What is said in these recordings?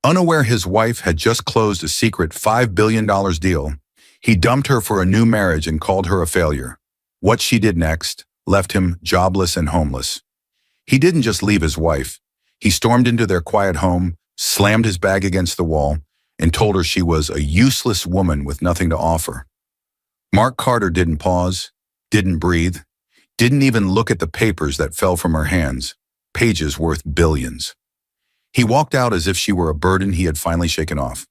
Unaware his wife had just closed a secret $5 billion deal, he dumped her for a new marriage and called her a failure. What she did next left him jobless and homeless. He didn't just leave his wife. He stormed into their quiet home, slammed his bag against the wall, and told her she was a useless woman with nothing to offer. Mark Carter didn't pause, didn't breathe, didn't even look at the papers that fell from her hands, pages worth billions. He walked out as if she were a burden he had finally shaken off.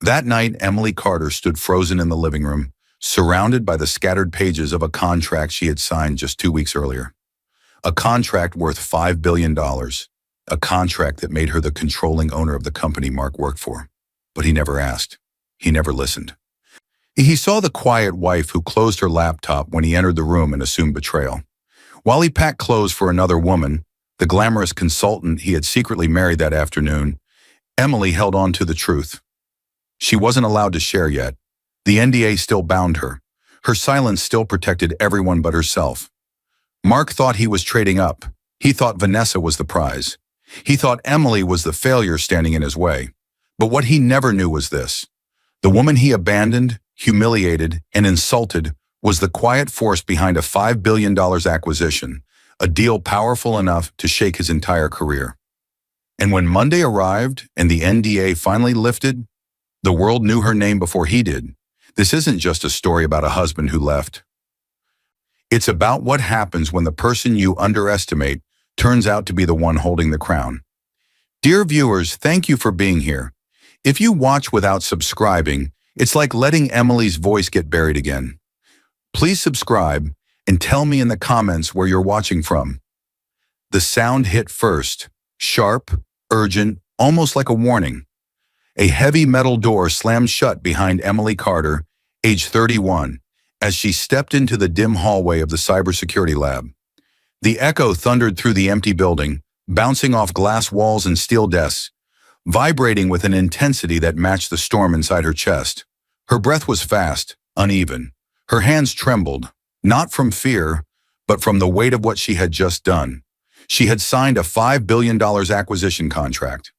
That night, Emily Carter stood frozen in the living room, surrounded by the scattered pages of a contract she had signed just 2 weeks earlier. A contract worth $5 billion, a contract that made her the controlling owner of the company Mark worked for. But he never asked. He never listened. He saw the quiet wife who closed her laptop when he entered the room and assumed betrayal. While he packed clothes for another woman, the glamorous consultant he had secretly married that afternoon, Emily held on to the truth. She wasn't allowed to share yet. The NDA still bound her. Her silence still protected everyone but herself. Mark thought he was trading up. He thought Vanessa was the prize. He thought Emily was the failure standing in his way. But what he never knew was this. The woman he abandoned, humiliated, and insulted was the quiet force behind a $5 billion acquisition, a deal powerful enough to shake his entire career. And when Monday arrived and the NDA finally lifted, the world knew her name before he did. This isn't just a story about a husband who left. It's about what happens when the person you underestimate turns out to be the one holding the crown. Dear viewers, thank you for being here. If you watch without subscribing, it's like letting Emily's voice get buried again. Please subscribe and tell me in the comments where you're watching from. The sound hit first, sharp, urgent, almost like a warning. A heavy metal door slammed shut behind Emily Carter, age 31, as she stepped into the dim hallway of the cybersecurity lab. The echo thundered through the empty building, bouncing off glass walls and steel desks, vibrating with an intensity that matched the storm inside her chest. Her breath was fast, uneven. Her hands trembled, not from fear, but from the weight of what she had just done. She had signed a $5 billion acquisition contract.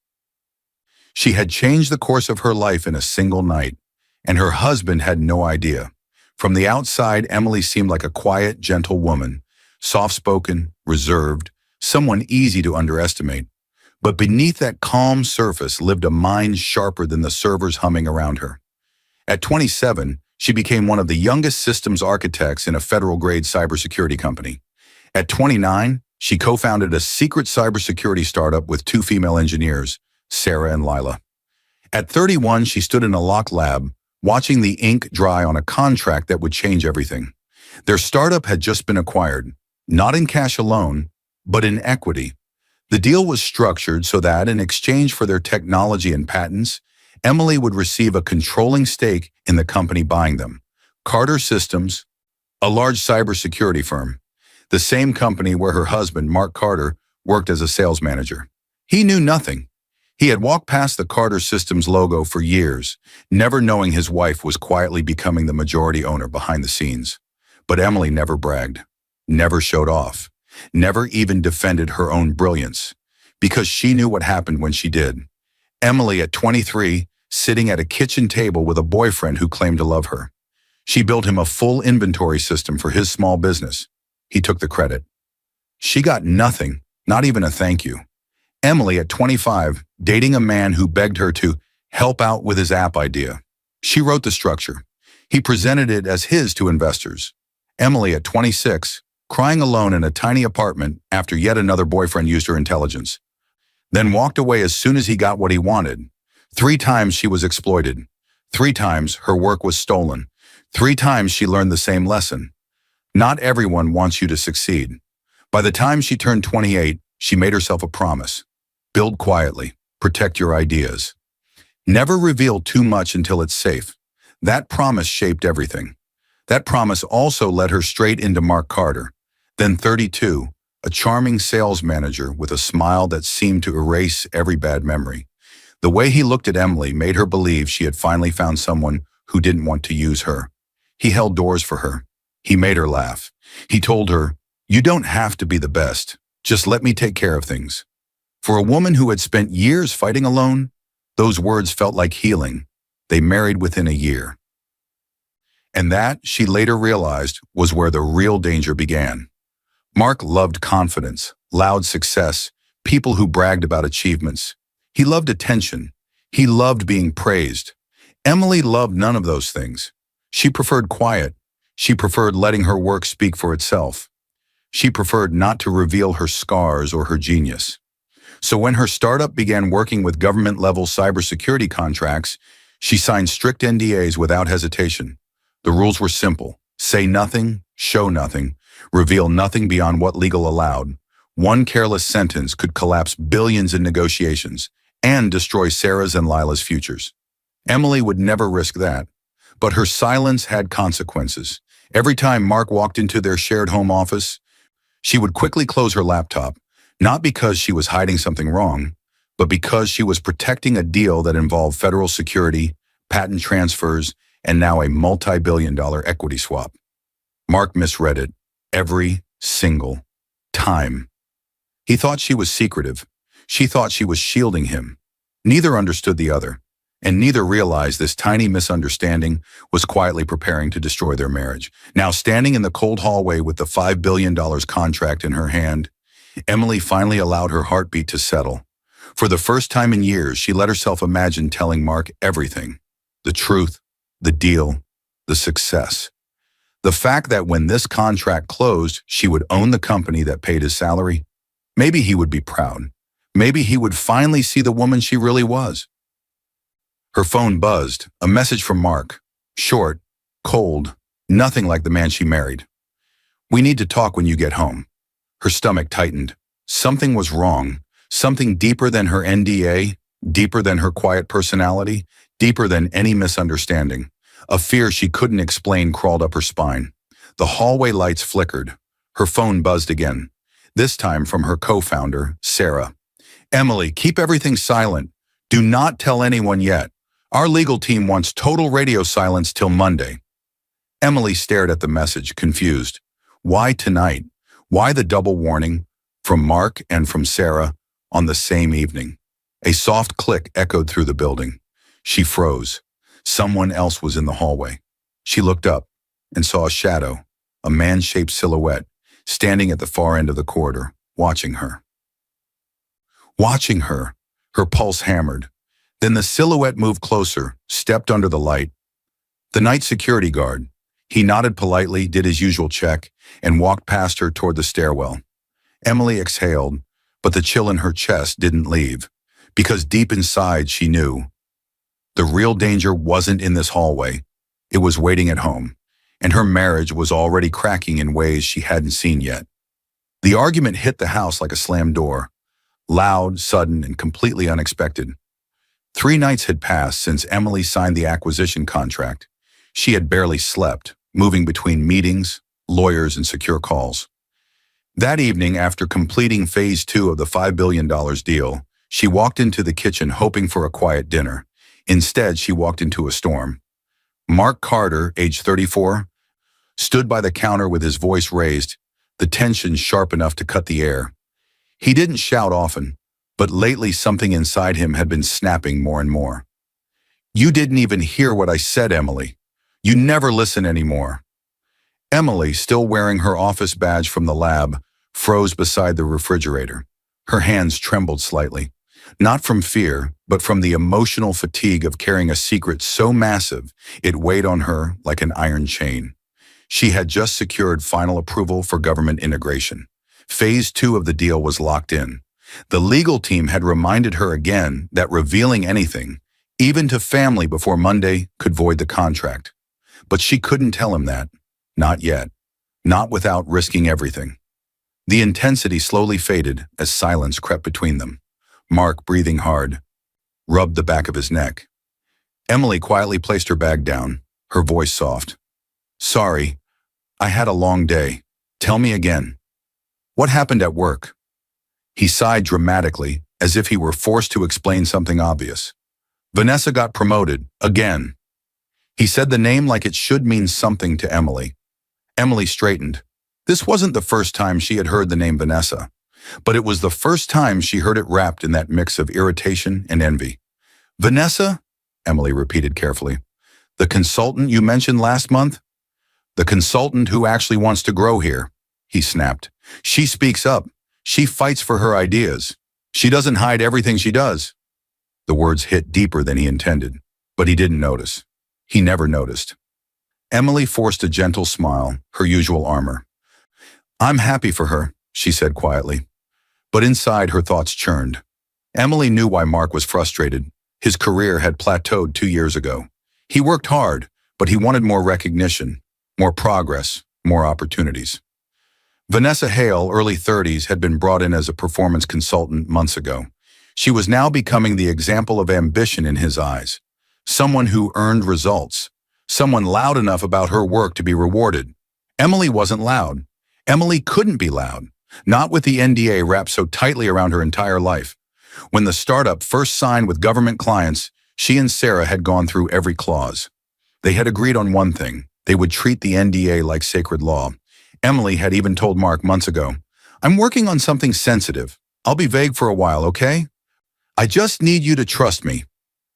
She had changed the course of her life in a single night, and her husband had no idea. From the outside, Emily seemed like a quiet, gentle woman, soft-spoken, reserved, someone easy to underestimate. But beneath that calm surface lived a mind sharper than the servers humming around her. At 27, she became one of the youngest systems architects in a federal-grade cybersecurity company. At 29, she co-founded a secret cybersecurity startup with 2 female engineers, Sarah and Lila. At 31, she stood in a locked lab, watching the ink dry on a contract that would change everything. Their startup had just been acquired, not in cash alone, but in equity. The deal was structured so that, in exchange for their technology and patents, Emily would receive a controlling stake in the company buying them, Carter Systems, a large cybersecurity firm, the same company where her husband, Mark Carter, worked as a sales manager. He knew nothing. He had walked past the Carter Systems logo for years, never knowing his wife was quietly becoming the majority owner behind the scenes. But Emily never bragged, never showed off, never even defended her own brilliance, because she knew what happened when she did. Emily, at 23, sitting at a kitchen table with a boyfriend who claimed to love her. She built him a full inventory system for his small business. He took the credit. She got nothing, not even a thank you. Emily, at 25, dating a man who begged her to help out with his app idea. She wrote the structure. He presented it as his to investors. Emily, at 26, crying alone in a tiny apartment after yet another boyfriend used her intelligence. Then walked away as soon as he got what he wanted. 3 times she was exploited. 3 times her work was stolen. 3 times she learned the same lesson. Not everyone wants you to succeed. By the time she turned 28, she made herself a promise. Build quietly. Protect your ideas. Never reveal too much until it's safe. That promise shaped everything. That promise also led her straight into Mark Carter. Then 32, a charming sales manager with a smile that seemed to erase every bad memory. The way he looked at Emily made her believe she had finally found someone who didn't want to use her. He held doors for her. He made her laugh. He told her, "You don't have to be the best. Just let me take care of things." For a woman who had spent years fighting alone, Those words felt like healing. They married within a year. And that, she later realized, was where the real danger began. Mark loved confidence, loud success, people who bragged about achievements. He loved attention. He loved being praised. Emily loved none of those things. She preferred quiet. She preferred letting her work speak for itself. She preferred not to reveal her scars or her genius. So when her startup began working with government-level cybersecurity contracts, she signed strict NDAs without hesitation. The rules were simple. Say nothing, show nothing, reveal nothing beyond what legal allowed. One careless sentence could collapse billions in negotiations and destroy Sarah's and Lila's futures. Emily would never risk that. But her silence had consequences. Every time Mark walked into their shared home office, she would quickly close her laptop, not because she was hiding something wrong, but because she was protecting a deal that involved federal security, patent transfers, and now a multi-billion-dollar equity swap. Mark misread it every single time. He thought she was secretive. She thought she was shielding him. Neither understood the other, and neither realized this tiny misunderstanding was quietly preparing to destroy their marriage. Now, standing in the cold hallway with the $5 billion contract in her hand, Emily finally allowed her heartbeat to settle. For the first time in years, she let herself imagine telling Mark everything. The truth, the deal, the success. The fact that when this contract closed, she would own the company that paid his salary. Maybe he would be proud. Maybe he would finally see the woman she really was. Her phone buzzed, a message from Mark. Short, cold, nothing like the man she married. "We need to talk when you get home." Her stomach tightened. Something was wrong. Something deeper than her NDA, deeper than her quiet personality, deeper than any misunderstanding. A fear she couldn't explain crawled up her spine. The hallway lights flickered. Her phone buzzed again, this time from her co-founder, Sarah. "Emily, keep everything silent. Do not tell anyone yet. Our legal team wants total radio silence till Monday." Emily stared at the message, confused. Why tonight? Why the double warning from Mark and from Sarah on the same evening? A soft click echoed through the building. She froze. Someone else was in the hallway. She looked up and saw a shadow, a man-shaped silhouette, standing at the far end of the corridor, watching her. Watching her, her pulse hammered. Then the silhouette moved closer, stepped under the light. The night security guard. He nodded politely, did his usual check, and walked past her toward the stairwell. Emily exhaled, but the chill in her chest didn't leave, because deep inside she knew. The real danger wasn't in this hallway. It was waiting at home, and her marriage was already cracking in ways she hadn't seen yet. The argument hit the house like a slammed door, loud, sudden, and completely unexpected. 3 nights had passed since Emily signed the acquisition contract. She had barely slept, moving between meetings, lawyers, and secure calls. That evening, after completing phase 2 of the $5 billion deal, she walked into the kitchen hoping for a quiet dinner. Instead, she walked into a storm. Mark Carter, age 34, stood by the counter with his voice raised, the tension sharp enough to cut the air. He didn't shout often, but lately something inside him had been snapping more and more. "You didn't even hear what I said, Emily. You never listen anymore." Emily, still wearing her office badge from the lab, froze beside the refrigerator. Her hands trembled slightly, not from fear, but from the emotional fatigue of carrying a secret so massive it weighed on her like an iron chain. She had just secured final approval for government integration. Phase 2 of the deal was locked in. The legal team had reminded her again that revealing anything, even to family before Monday, could void the contract. But she couldn't tell him that. Not yet. Not without risking everything. The intensity slowly faded as silence crept between them. Mark, breathing hard, rubbed the back of his neck. Emily quietly placed her bag down, her voice soft. "Sorry, I had a long day. Tell me again. What happened at work?" He sighed dramatically, as if he were forced to explain something obvious. "Vanessa got promoted, again." He said the name like it should mean something to Emily. Emily straightened. This wasn't the first time she had heard the name Vanessa, but it was the first time she heard it wrapped in that mix of irritation and envy. Vanessa? Emily repeated carefully. The consultant you mentioned last month? The consultant who actually wants to grow here, he snapped. She speaks up. She fights for her ideas. She doesn't hide everything she does. The words hit deeper than he intended, but he didn't notice. He never noticed. Emily forced a gentle smile, her usual armor. I'm happy for her, she said quietly. But inside her thoughts churned. Emily knew why Mark was frustrated. His career had plateaued 2 years ago. He worked hard, but he wanted more recognition, more progress, more opportunities. Vanessa Hale, early 30s, had been brought in as a performance consultant months ago. She was now becoming the example of ambition in his eyes. Someone who earned results. Someone loud enough about her work to be rewarded. Emily wasn't loud. Emily couldn't be loud. Not with the NDA wrapped so tightly around her entire life. When the startup first signed with government clients, she and Sarah had gone through every clause. They had agreed on one thing. They would treat the NDA like sacred law. Emily had even told Mark months ago, I'm working on something sensitive. I'll be vague for a while, okay? I just need you to trust me.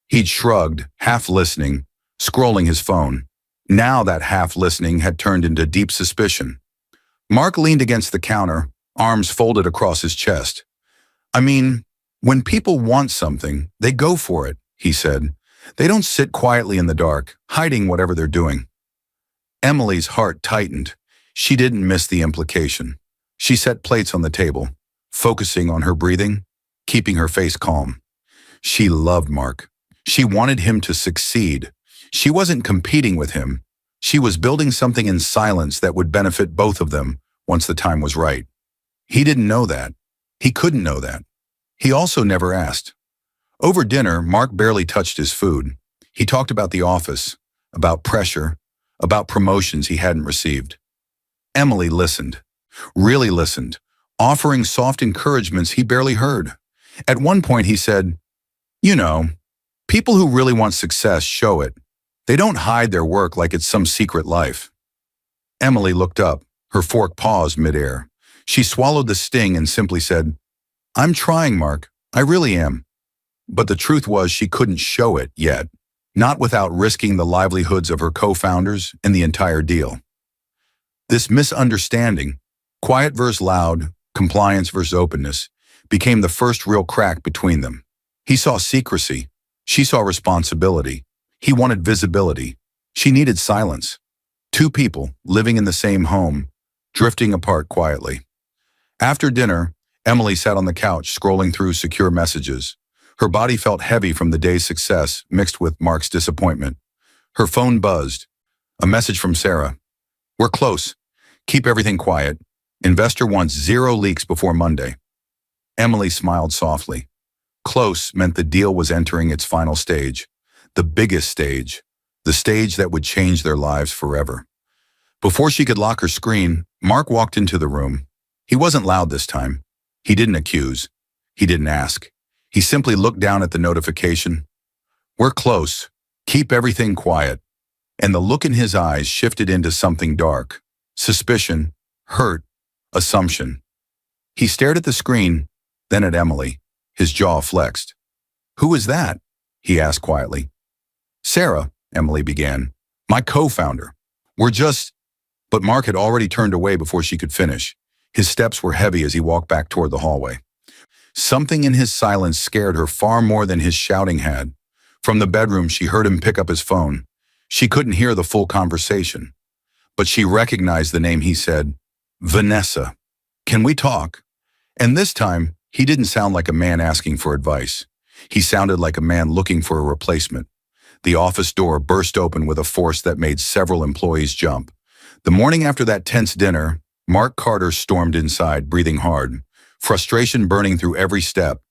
He'd shrugged, half listening, scrolling his phone. Now that half listening had turned into deep suspicion. Mark leaned against the counter, arms folded across his chest. I mean, when people want something, they go for it, he said. They don't sit quietly in the dark, hiding whatever they're doing. Emily's heart tightened. She didn't miss the implication. She set plates on the table, focusing on her breathing, keeping her face calm. She loved Mark. She wanted him to succeed. She wasn't competing with him. She was building something in silence that would benefit both of them once the time was right. He didn't know that. He couldn't know that. He also never asked. Over dinner, Mark barely touched his food. He talked about the office, about pressure, about promotions he hadn't received. Emily listened, really listened, offering soft encouragements he barely heard. At one point he said, You know, people who really want success show it. They don't hide their work like it's some secret life. Emily looked up, her fork paused midair. She swallowed the sting and simply said, I'm trying, Mark. I really am. But the truth was she couldn't show it yet, not without risking the livelihoods of her co-founders and the entire deal. This misunderstanding, quiet versus loud, compliance versus openness, became the first real crack between them. He saw secrecy. She saw responsibility. He wanted visibility. She needed silence. Two people living in the same home, drifting apart quietly. After dinner, Emily sat on the couch scrolling through secure messages. Her body felt heavy from the day's success mixed with Mark's disappointment. Her phone buzzed. A message from Sarah. We're close. Keep everything quiet. Investor wants 0 leaks before Monday. Emily smiled softly. Close meant the deal was entering its final stage. The biggest stage. The stage that would change their lives forever. Before she could lock her screen, Mark walked into the room. He wasn't loud this time. He didn't accuse. He didn't ask. He simply looked down at the notification. We're close. Keep everything quiet. And the look in his eyes shifted into something dark. Suspicion, hurt, assumption. He stared at the screen, then at Emily. His jaw flexed. Who is that? He asked quietly. Sarah, Emily began. My co-founder. We're just... But Mark had already turned away before she could finish. His steps were heavy as he walked back toward the hallway. Something in his silence scared her far more than his shouting had. From the bedroom, she heard him pick up his phone. She couldn't hear the full conversation, but she recognized the name he said, Vanessa. Can we talk? And this time, he didn't sound like a man asking for advice. He sounded like a man looking for a replacement. The office door burst open with a force that made several employees jump. The morning after that tense dinner, Mark Carter stormed inside, breathing hard, frustration burning through every step.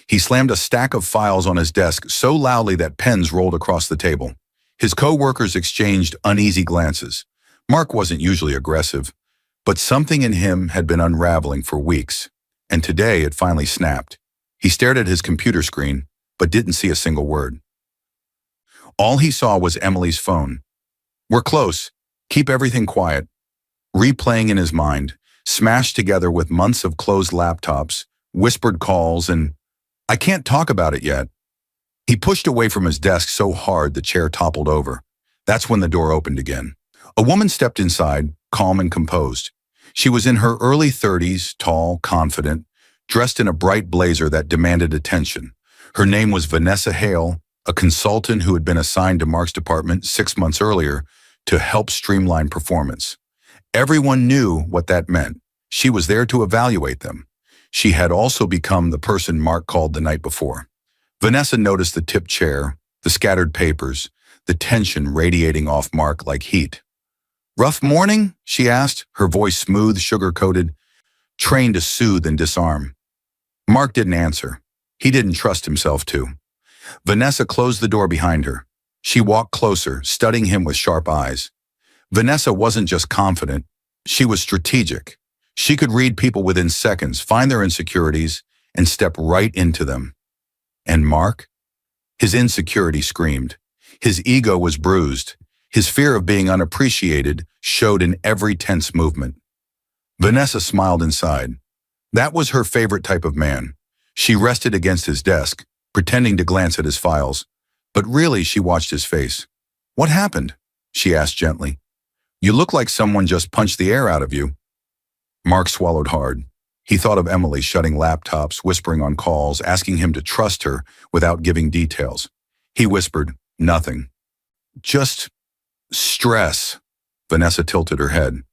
He slammed a stack of files on his desk so loudly that pens rolled across the table. His co-workers exchanged uneasy glances. Mark wasn't usually aggressive, but something in him had been unraveling for weeks, and today it finally snapped. He stared at his computer screen, but didn't see a single word. All he saw was Emily's phone. We're close. Keep everything quiet. Replaying in his mind, smashed together with months of closed laptops, whispered calls, and I can't talk about it yet. He pushed away from his desk so hard the chair toppled over. That's when the door opened again. A woman stepped inside, calm and composed. She was in her early 30s, tall, confident, dressed in a bright blazer that demanded attention. Her name was Vanessa Hale, a consultant who had been assigned to Mark's department 6 months earlier to help streamline performance. Everyone knew what that meant. She was there to evaluate them. She had also become the person Mark called the night before. Vanessa noticed the tipped chair, the scattered papers, the tension radiating off Mark like heat. "Rough morning?" she asked, her voice smooth, sugar-coated, trained to soothe and disarm. Mark didn't answer. He didn't trust himself to. Vanessa closed the door behind her. She walked closer, studying him with sharp eyes. Vanessa wasn't just confident, she was strategic. She could read people within seconds, find their insecurities, and step right into them. And Mark? His insecurity screamed. His ego was bruised. His fear of being unappreciated showed in every tense movement. Vanessa smiled inside. That was her favorite type of man. She rested against his desk, pretending to glance at his files, but really she watched his face. "What happened?" she asked gently. "You look like someone just punched the air out of you." Mark swallowed hard. He thought of Emily shutting laptops, whispering on calls, asking him to trust her without giving details. He whispered, "Nothing. Just stress." Vanessa tilted her head.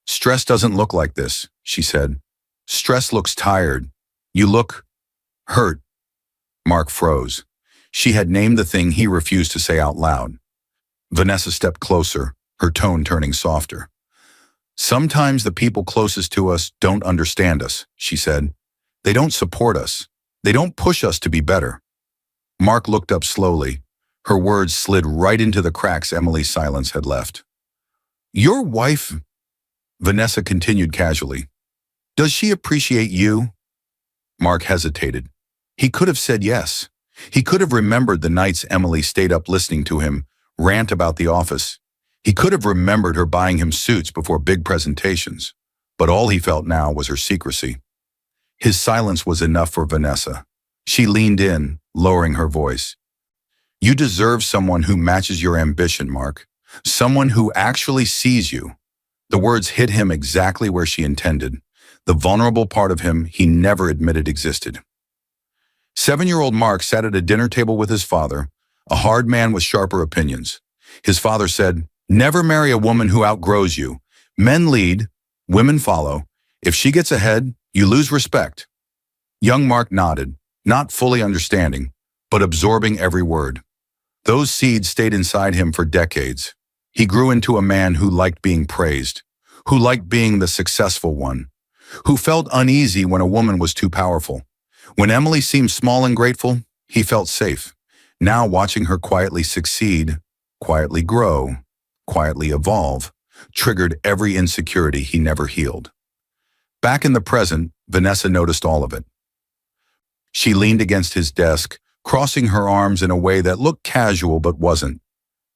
"Stress doesn't look like this," she said. "Stress looks tired. You look hurt." Mark froze. She had named the thing he refused to say out loud. Vanessa stepped closer, her tone turning softer. "Sometimes the people closest to us don't understand us," she said. "They don't support us. They don't push us to be better." Mark looked up slowly. Her words slid right into the cracks Emily's silence had left. "Your wife," Vanessa continued casually, "does she appreciate you?" Mark hesitated. He could have said yes. He could have remembered the nights Emily stayed up listening to him rant about the office. He could have remembered her buying him suits before big presentations, but all he felt now was her secrecy. His silence was enough for Vanessa. She leaned in, lowering her voice. "You deserve someone who matches your ambition, Mark. Someone who actually sees you." The words hit him exactly where she intended, the vulnerable part of him he never admitted existed. 7-year-old Mark sat at a dinner table with his father, a hard man with sharper opinions. His father said, "Never marry a woman who outgrows you. Men lead, women follow. If she gets ahead, you lose respect." Young Mark nodded, not fully understanding, but absorbing every word. Those seeds stayed inside him for decades. He grew into a man who liked being praised, who liked being the successful one, who felt uneasy when a woman was too powerful. When Emily seemed small and grateful, he felt safe. Now watching her quietly succeed, quietly grow, quietly evolve, triggered every insecurity he never healed. Back in the present, Vanessa noticed all of it. She leaned against his desk, crossing her arms in a way that looked casual but wasn't.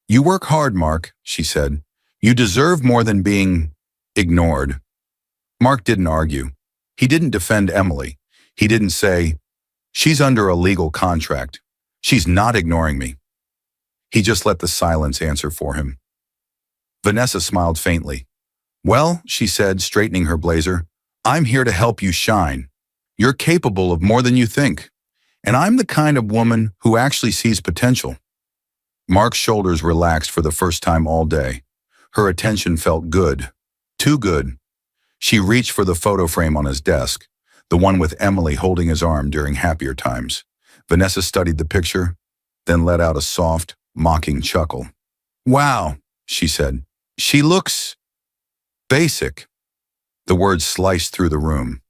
"You work hard, Mark," she said. "You deserve more than being ignored." Mark didn't argue. He didn't defend Emily. He didn't say, "She's under a legal contract. She's not ignoring me." He just let the silence answer for him. Vanessa smiled faintly. "Well," she said, straightening her blazer, "I'm here to help you shine. You're capable of more than you think. And I'm the kind of woman who actually sees potential." Mark's shoulders relaxed for the first time all day. Her attention felt good. Too good. She reached for the photo frame on his desk, the one with Emily holding his arm during happier times. Vanessa studied the picture, then let out a soft, mocking chuckle. "Wow," she said. "She looks basic." The words sliced through the room.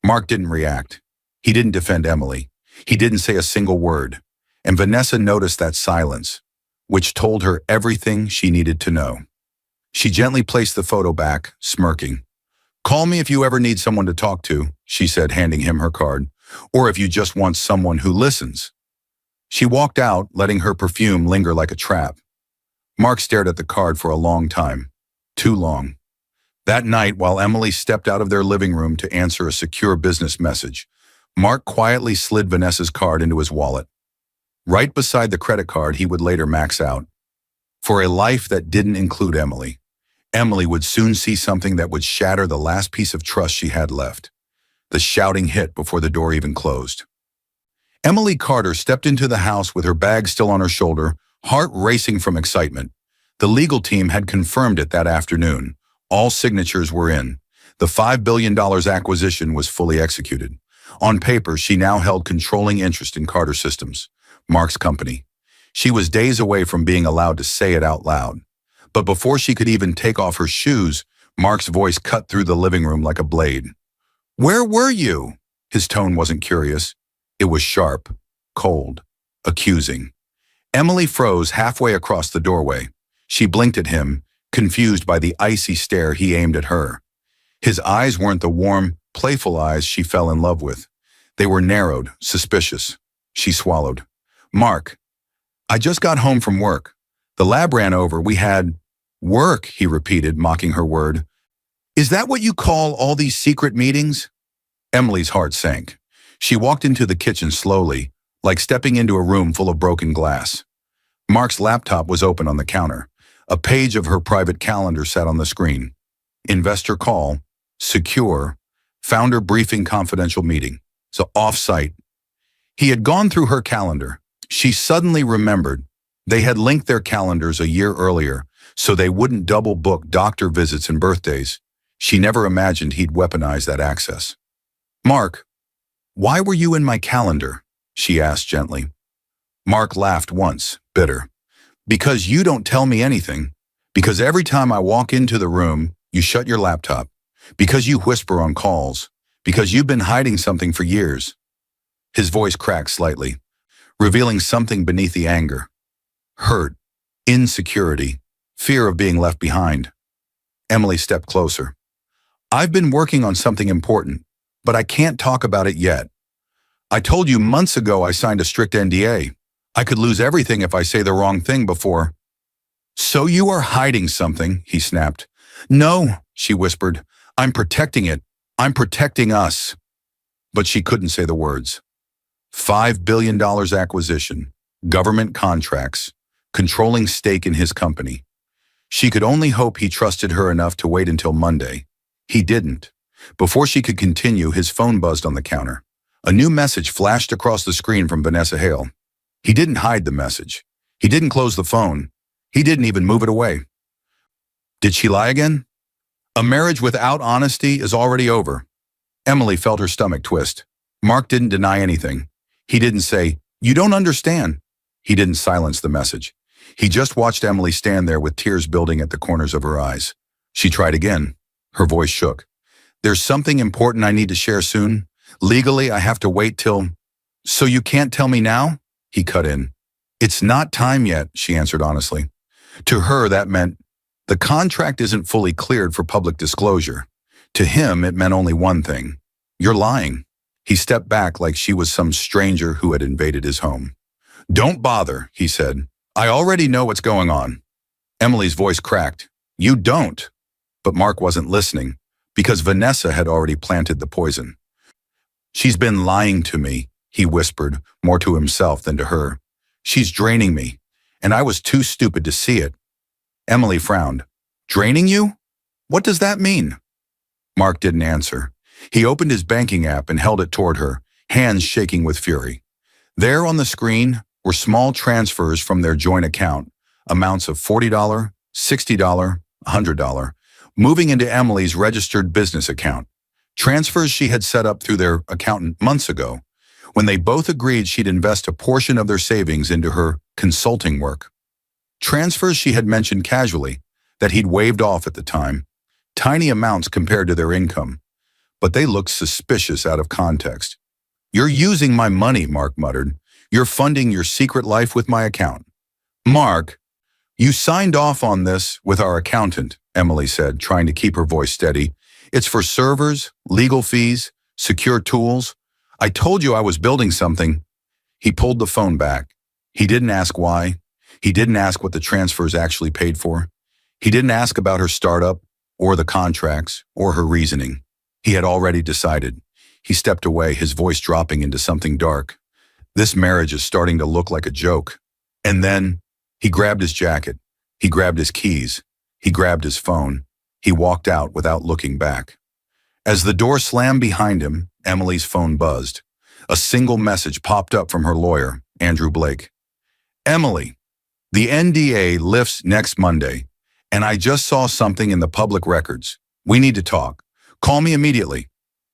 Mark didn't react. He didn't defend Emily. He didn't say a single word. And Vanessa noticed that silence, which told her everything she needed to know. She gently placed the photo back, smirking. "Call me if you ever need someone to talk to," she said, handing him her card, "or if you just want someone who listens." She walked out, letting her perfume linger like a trap. Mark stared at the card for a long time. Too long. That night, while Emily stepped out of their living room to answer a secure business message, Mark quietly slid Vanessa's card into his wallet. right beside the credit card he would later max out. For a life that didn't include Emily. Emily would soon see something that would shatter the last piece of trust she had left. The shouting hit before the door even closed. Emily Carter stepped into the house with her bag still on her shoulder, heart racing from excitement. The legal team had confirmed it that afternoon. All signatures were in. The $5 billion acquisition was fully executed. On paper, she now held controlling interest in Carter Systems, Mark's company. She was days away from being allowed to say it out loud. But before she could even take off her shoes, Mark's voice cut through the living room like a blade. "Where were you?" His tone wasn't curious. It was sharp, cold, accusing. Emily froze halfway across the doorway. She blinked at him, confused by the icy stare he aimed at her. His eyes weren't the warm, playful eyes she fell in love with. They were narrowed, suspicious. She swallowed. "Mark, I just got home from work. The lab ran over. We had work," he repeated, mocking her word. "Is that what you call all these secret meetings?" Emily's heart sank. She walked into the kitchen slowly, like stepping into a room full of broken glass. Mark's laptop was open on the counter. A page of her private calendar sat on the screen. Investor call, secure, founder briefing confidential meeting. So off-site. He had gone through her calendar. She suddenly remembered they had linked their calendars a year earlier so they wouldn't double book doctor visits and birthdays. She never imagined he'd weaponize that access. "Mark, why were you in my calendar?" she asked gently. Mark laughed once, bitter. "Because you don't tell me anything. Because every time I walk into the room, you shut your laptop. Because you whisper on calls. Because you've been hiding something for years." His voice cracked slightly, revealing something beneath the anger. Hurt, insecurity, fear of being left behind. Emily stepped closer. "I've been working on something important, but I can't talk about it yet. I told you months ago I signed a strict NDA. I could lose everything if I say the wrong thing before." "So you are hiding something," he snapped. "No," she whispered. "I'm protecting it. I'm protecting us." But she couldn't say the words. $5 billion acquisition, government contracts, controlling stake in his company. She could only hope he trusted her enough to wait until Monday. He didn't. Before she could continue, his phone buzzed on the counter. A new message flashed across the screen from Vanessa Hale. He didn't hide the message. He didn't close the phone. He didn't even move it away. Did she lie again? A marriage without honesty is already over. Emily felt her stomach twist. Mark didn't deny anything. He didn't say, "You don't understand." He didn't silence the message. He just watched Emily stand there with tears building at the corners of her eyes. She tried again. Her voice shook. "There's something important I need to share soon. Legally, I have to wait till—" "So you can't tell me now?" He cut in. "It's not time yet," she answered honestly. To her, that meant the contract isn't fully cleared for public disclosure. To him, it meant only one thing. "You're lying." He stepped back like she was some stranger who had invaded his home. "Don't bother," he said. "I already know what's going on." Emily's voice cracked. "You don't." But Mark wasn't listening, because Vanessa had already planted the poison. "She's been lying to me," he whispered, more to himself than to her. "She's draining me, and I was too stupid to see it." Emily frowned. "Draining you? What does that mean?" Mark didn't answer. He opened his banking app and held it toward her, hands shaking with fury. There on the screen were small transfers from their joint account, amounts of $40, $60, $100, moving into Emily's registered business account. Transfers she had set up through their accountant months ago, when they both agreed she'd invest a portion of their savings into her consulting work. Transfers she had mentioned casually, that he'd waved off at the time, tiny amounts compared to their income, but they looked suspicious out of context. "You're using my money," Mark muttered. "You're funding your secret life with my account." "Mark, you signed off on this with our accountant," Emily said, trying to keep her voice steady. "It's for servers, legal fees, secure tools. I told you I was building something." He pulled the phone back. He didn't ask why. He didn't ask what the transfers actually paid for. He didn't ask about her startup, or the contracts, or her reasoning. He had already decided. He stepped away, his voice dropping into something dark. This marriage is starting to look like a joke. And then he grabbed his jacket. He grabbed his keys. He grabbed his phone. He walked out without looking back. As the door slammed behind him, Emily's phone buzzed. A single message popped up from her lawyer, Andrew Blake. Emily, the NDA lifts next Monday, and I just saw something in the public records. We need to talk. Call me immediately.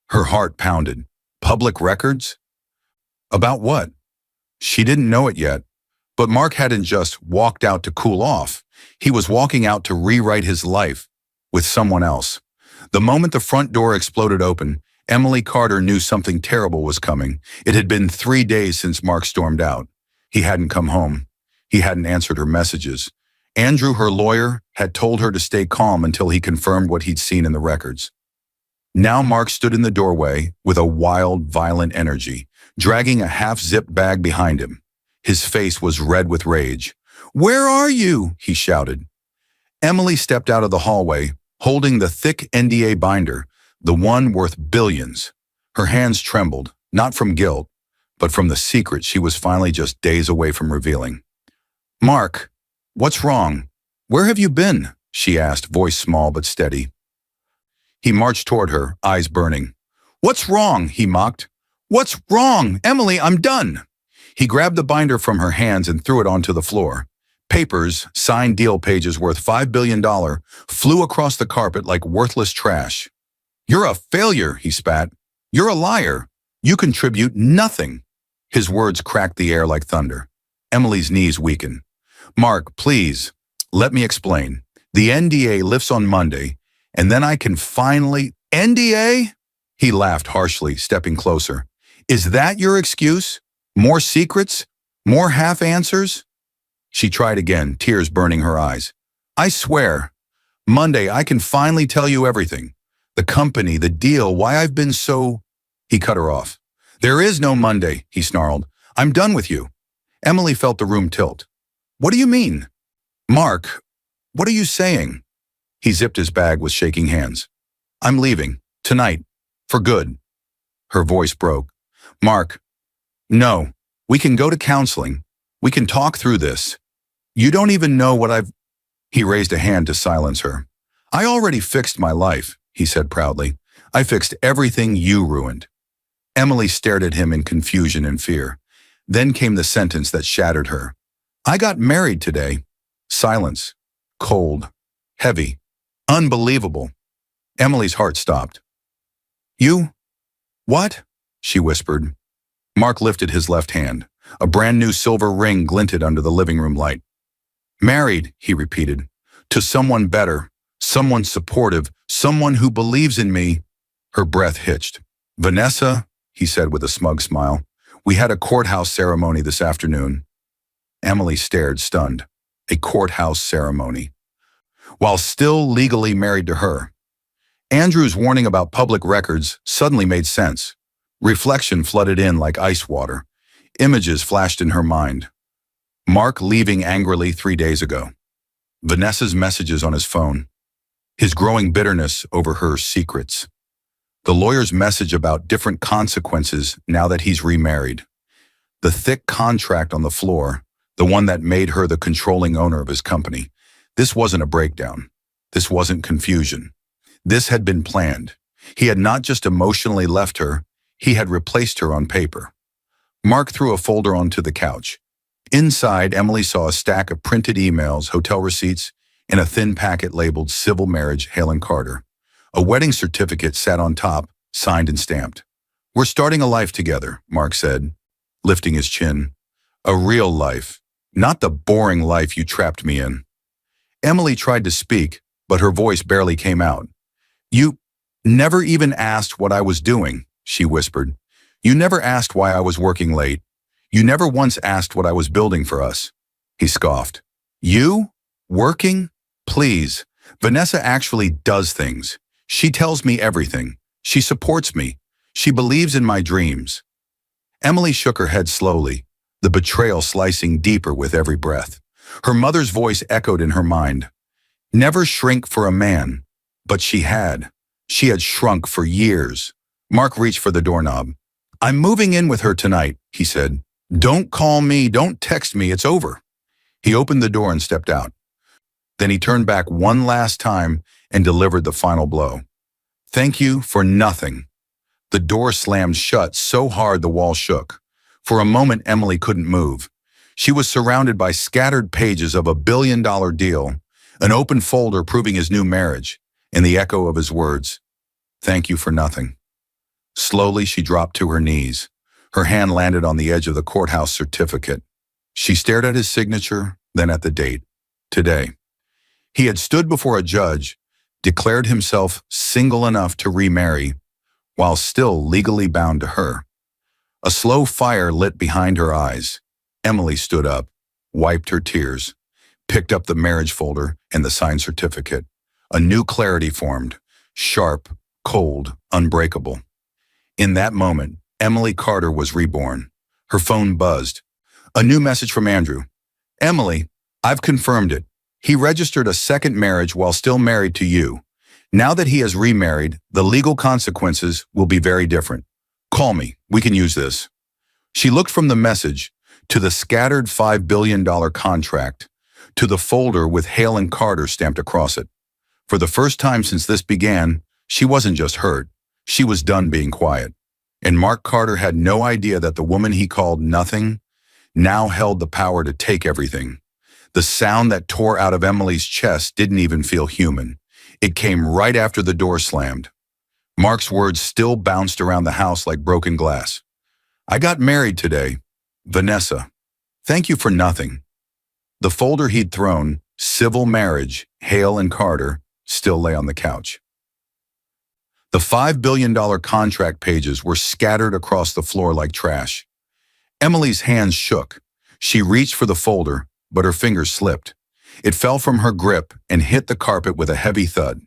Her heart pounded. Public records? About what? She didn't know it yet, but Mark hadn't just walked out to cool off. He was walking out to rewrite his life with someone else. The moment the front door exploded open, Emily Carter knew something terrible was coming. It had been 3 days since Mark stormed out. He hadn't come home. He hadn't answered her messages. Andrew, her lawyer, had told her to stay calm until he confirmed what he'd seen in the records. Now Mark stood in the doorway with a wild, violent energy, dragging a half-zipped bag behind him. His face was red with rage. "Where are you?" he shouted. Emily stepped out of the hallway, holding the thick NDA binder, the one worth billions. Her hands trembled, not from guilt, but from the secret she was finally just days away from revealing. "Mark, what's wrong? Where have you been?" she asked, voice small but steady. He marched toward her, eyes burning. "What's wrong?" he mocked. "What's wrong? Emily, I'm done." He grabbed the binder from her hands and threw it onto the floor. Papers, signed deal pages worth $5 billion, flew across the carpet like worthless trash. "You're a failure," he spat. "You're a liar. You contribute nothing." His words cracked the air like thunder. Emily's knees weakened. "Mark, please, let me explain. The NDA lifts on Monday, and then I can finally—" "NDA?" He laughed harshly, stepping closer. "Is that your excuse? More secrets? More half-answers?" She tried again, tears burning her eyes. "I swear, Monday I can finally tell you everything. The company, the deal, why I've been so—" He cut her off. "There is no Monday," he snarled. "I'm done with you." Emily felt the room tilt. "What do you mean?" "Mark, what are you saying?" He zipped his bag with shaking hands. "I'm leaving. Tonight. For good." Her voice broke. "Mark, no. We can go to counseling. We can talk through this. You don't even know what I've—" He raised a hand to silence her. "I already fixed my life," he said proudly. "I fixed everything you ruined." Emily stared at him in confusion and fear. Then came the sentence that shattered her. "I got married today." Silence. Cold. Heavy. Unbelievable. Emily's heart stopped. "You? What?" she whispered. Mark lifted his left hand. A brand new silver ring glinted under the living room light. "Married," he repeated, "to someone better, someone supportive, someone who believes in me." Her breath hitched. "Vanessa," he said with a smug smile, "we had a courthouse ceremony this afternoon." Emily stared, stunned. A courthouse ceremony. While still legally married to her. Andrew's warning about public records suddenly made sense. Reflection flooded in like ice water. Images flashed in her mind. Mark leaving angrily 3 days ago. Vanessa's messages on his phone. His growing bitterness over her secrets. The lawyer's message about different consequences now that he's remarried. The thick contract on the floor, the one that made her the controlling owner of his company. This wasn't a breakdown. This wasn't confusion. This had been planned. He had not just emotionally left her, he had replaced her on paper. Mark threw a folder onto the couch. Inside, Emily saw a stack of printed emails, hotel receipts, and a thin packet labeled Civil Marriage, Helen Carter. A wedding certificate sat on top, signed and stamped. "We're starting a life together," Mark said, lifting his chin. "A real life, not the boring life you trapped me in." Emily tried to speak, but her voice barely came out. "You never even asked what I was doing," she whispered. "You never asked why I was working late. You never once asked what I was building for us." He scoffed. "You? Working? Please. Vanessa actually does things. She tells me everything. She supports me. She believes in my dreams." Emily shook her head slowly, the betrayal slicing deeper with every breath. Her mother's voice echoed in her mind. Never shrink for a man. But she had. She had shrunk for years. Mark reached for the doorknob. "I'm moving in with her tonight," he said. Don't call me, don't text me, it's over. He opened the door and stepped out. Then he turned back one last time and delivered the final blow. Thank you for nothing. The door slammed shut so hard the wall shook. For a moment, Emily couldn't move. She was surrounded by scattered pages of a billion-dollar deal, an open folder proving his new marriage, and the echo of his words, "Thank you for nothing." Slowly, she dropped to her knees. Her hand landed on the edge of the courthouse certificate. She stared at his signature, then at the date. Today. He had stood before a judge, declared himself single enough to remarry, while still legally bound to her. A slow fire lit behind her eyes. Emily stood up, wiped her tears, picked up the marriage folder and the signed certificate. A new clarity formed, sharp, cold, unbreakable. In that moment, Emily Carter was reborn. Her phone buzzed. A new message from Andrew. "Emily, I've confirmed it. He registered a second marriage while still married to you. Now that he has remarried, the legal consequences will be very different. Call me, we can use this." She looked from the message to the scattered $5 billion contract, to the folder with Hale and Carter stamped across it. For the first time since this began, she wasn't just hurt, she was done being quiet. And Mark Carter had no idea that the woman he called nothing now held the power to take everything. The sound that tore out of Emily's chest didn't even feel human. It came right after the door slammed. Mark's words still bounced around the house like broken glass. "I got married today. Vanessa. Thank you for nothing." The folder he'd thrown, Civil Marriage, Hale and Carter, still lay on the couch. The $5 billion contract pages were scattered across the floor like trash. Emily's hands shook. She reached for the folder, but her fingers slipped. It fell from her grip and hit the carpet with a heavy thud.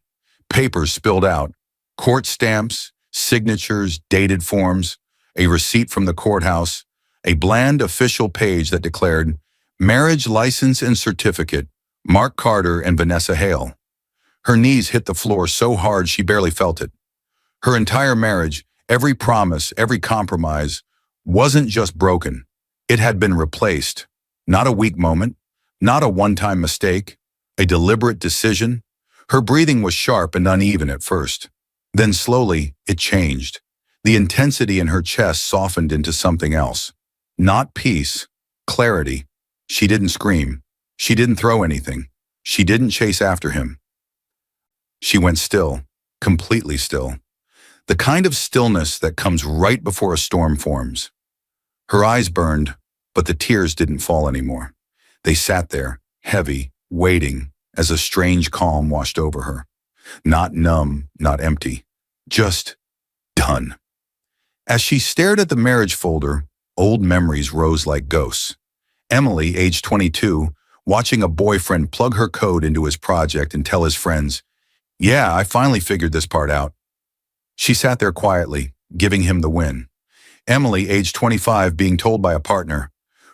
Papers spilled out. Court stamps, signatures, dated forms, a receipt from the courthouse, a bland official page that declared, "Marriage license and certificate, Mark Carter and Vanessa Hale." Her knees hit the floor so hard she barely felt it. Her entire marriage, every promise, every compromise, wasn't just broken. It had been replaced. Not a weak moment, not a one-time mistake, a deliberate decision. Her breathing was sharp and uneven at first. Then slowly, it changed. The intensity in her chest softened into something else. Not peace, clarity. She didn't scream. She didn't throw anything. She didn't chase after him. She went still, completely still. The kind of stillness that comes right before a storm forms. Her eyes burned, but the tears didn't fall anymore. They sat there, heavy, waiting, as a strange calm washed over her. Not numb, not empty. Just done. As she stared at the marriage folder, old memories rose like ghosts. Emily, age 22, watching a boyfriend plug her code into his project and tell his friends, "Yeah, I finally figured this part out." She sat there quietly, giving him the win. Emily, age 25, being told by a partner,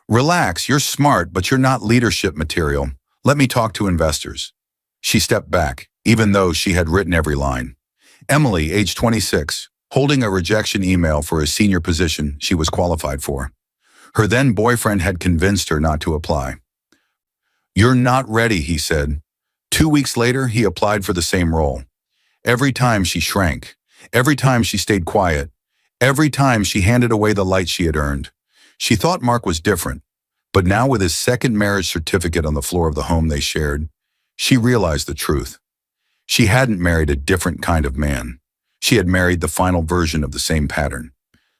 "Relax, you're smart, but you're not leadership material. Let me talk to investors." She stepped back, even though she had written every line. Emily, age 26, holding a rejection email for a senior position she was qualified for. Her then boyfriend had convinced her not to apply. "You're not ready," he said. 2 weeks later, he applied for the same role. Every time she shrank. Every time she stayed quiet. Every time she handed away the light she had earned. She thought Mark was different, but now with his second marriage certificate on the floor of the home they shared, she realized the truth. She hadn't married a different kind of man. She had married the final version of the same pattern.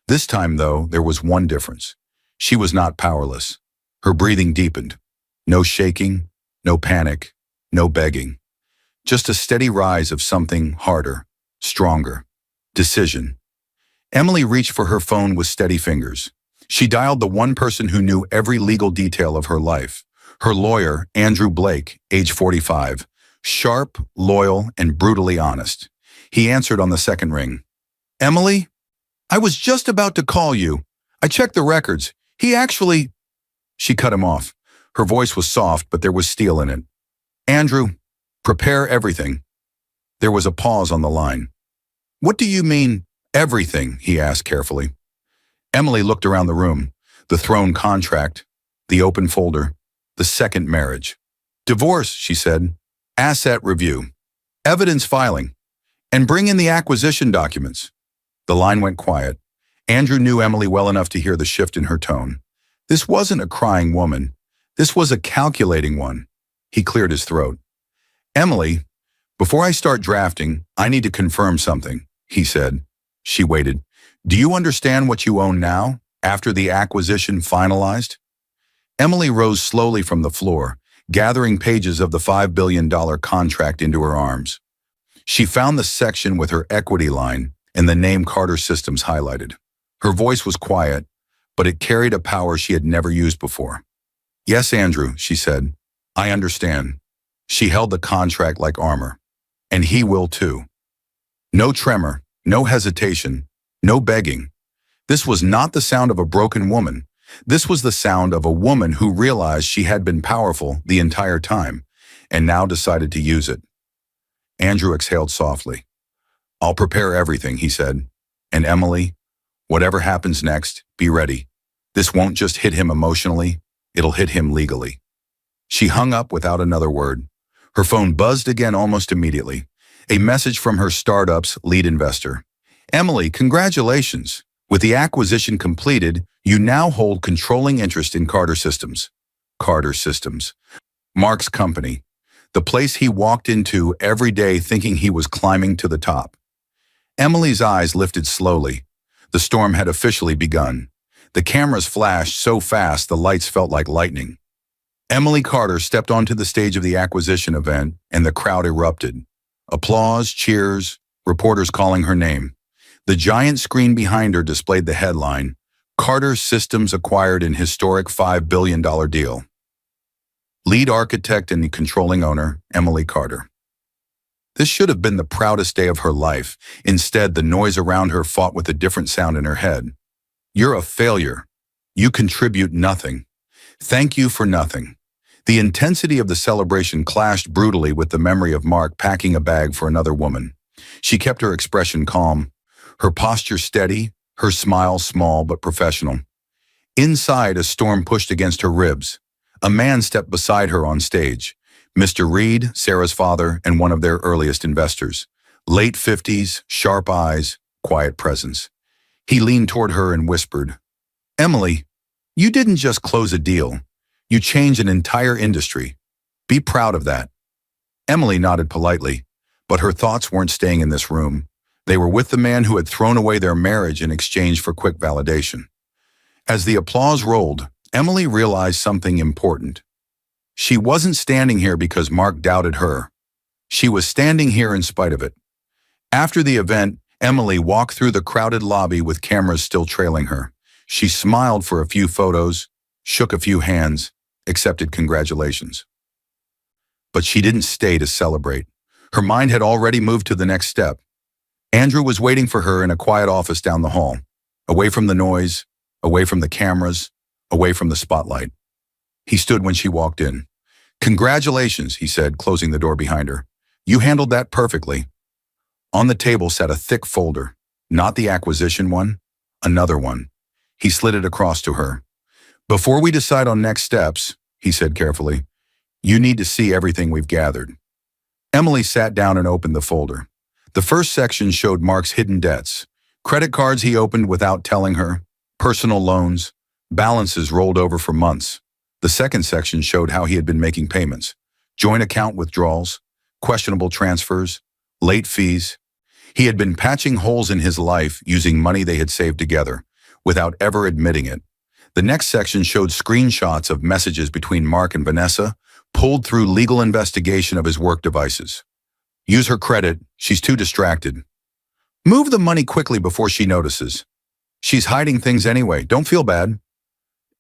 This time, though, there was one difference. She was not powerless. Her breathing deepened. No shaking, no panic, no begging. Just a steady rise of something harder, stronger. Decision. Emily reached for her phone with steady fingers. She dialed the one person who knew every legal detail of her life. Her lawyer, Andrew Blake, age 45. Sharp, loyal, and brutally honest. He answered on the second ring. "Emily, I was just about to call you. I checked the records. He actually—" She cut him off. Her voice was soft, but there was steel in it. "Andrew, prepare everything." There was a pause on the line. "What do you mean, everything?" he asked carefully. Emily looked around the room. The Throne contract, the open folder, the second marriage. Divorce, she said. Asset review. Evidence filing. And bring in the acquisition documents. The line went quiet. Andrew knew Emily well enough to hear the shift in her tone. This wasn't a crying woman. This was a calculating one. He cleared his throat. Emily, before I start drafting, I need to confirm something, he said. She waited. Do you understand what you own now, after the acquisition finalized? Emily rose slowly from the floor, gathering pages of the $5 billion contract into her arms. She found the section with her equity line and the name Carter Systems highlighted. Her voice was quiet, but it carried a power she had never used before. Yes, Andrew, she said. I understand. She held the contract like armor. And he will too. No tremor, no hesitation, no begging. This was not the sound of a broken woman. This was the sound of a woman who realized she had been powerful the entire time and now decided to use it. Andrew exhaled softly. I'll prepare everything, he said. And Emily, whatever happens next, be ready. This won't just hit him emotionally, it'll hit him legally. She hung up without another word. Her phone buzzed again almost immediately. A message from her startup's lead investor. Emily, congratulations. With the acquisition completed, you now hold controlling interest in Carter Systems. Carter Systems. Mark's company. The place he walked into every day thinking he was climbing to the top. Emily's eyes lifted slowly. The storm had officially begun. The cameras flashed so fast the lights felt like lightning. Emily Carter stepped onto the stage of the acquisition event, and the crowd erupted. Applause, cheers, reporters calling her name. The giant screen behind her displayed the headline, Carter Systems acquired an historic $5 billion deal. Lead architect and the controlling owner, Emily Carter. This should have been the proudest day of her life. Instead, the noise around her fought with a different sound in her head. You're a failure. You contribute nothing. Thank you for nothing. The intensity of the celebration clashed brutally with the memory of Mark packing a bag for another woman. She kept her expression calm, her posture steady, her smile small but professional. Inside, a storm pushed against her ribs. A man stepped beside her on stage. Mr. Reed, Sarah's father, and one of their earliest investors. Late 50s, sharp eyes, quiet presence. He leaned toward her and whispered, Emily, you didn't just close a deal. You changed an entire industry. Be proud of that. Emily nodded politely, but her thoughts weren't staying in this room. They were with the man who had thrown away their marriage in exchange for quick validation. As the applause rolled, Emily realized something important. She wasn't standing here because Mark doubted her. She was standing here in spite of it. After the event, Emily walked through the crowded lobby with cameras still trailing her. She smiled for a few photos, shook a few hands, accepted congratulations. But she didn't stay to celebrate. Her mind had already moved to the next step. Andrew was waiting for her in a quiet office down the hall, away from the noise, away from the cameras, away from the spotlight. He stood when she walked in. Congratulations, he said, closing the door behind her. You handled that perfectly. On the table sat a thick folder, not the acquisition one, another one. He slid it across to her. Before we decide on next steps, he said carefully, you need to see everything we've gathered. Emily sat down and opened the folder. The first section showed Mark's hidden debts, credit cards he opened without telling her, personal loans, balances rolled over for months. The second section showed how he had been making payments, joint account withdrawals, questionable transfers, late fees. He had been patching holes in his life using money they had saved together, without ever admitting it. The next section showed screenshots of messages between Mark and Vanessa, pulled through legal investigation of his work devices. Use her credit, she's too distracted. Move the money quickly before she notices. She's hiding things anyway, don't feel bad.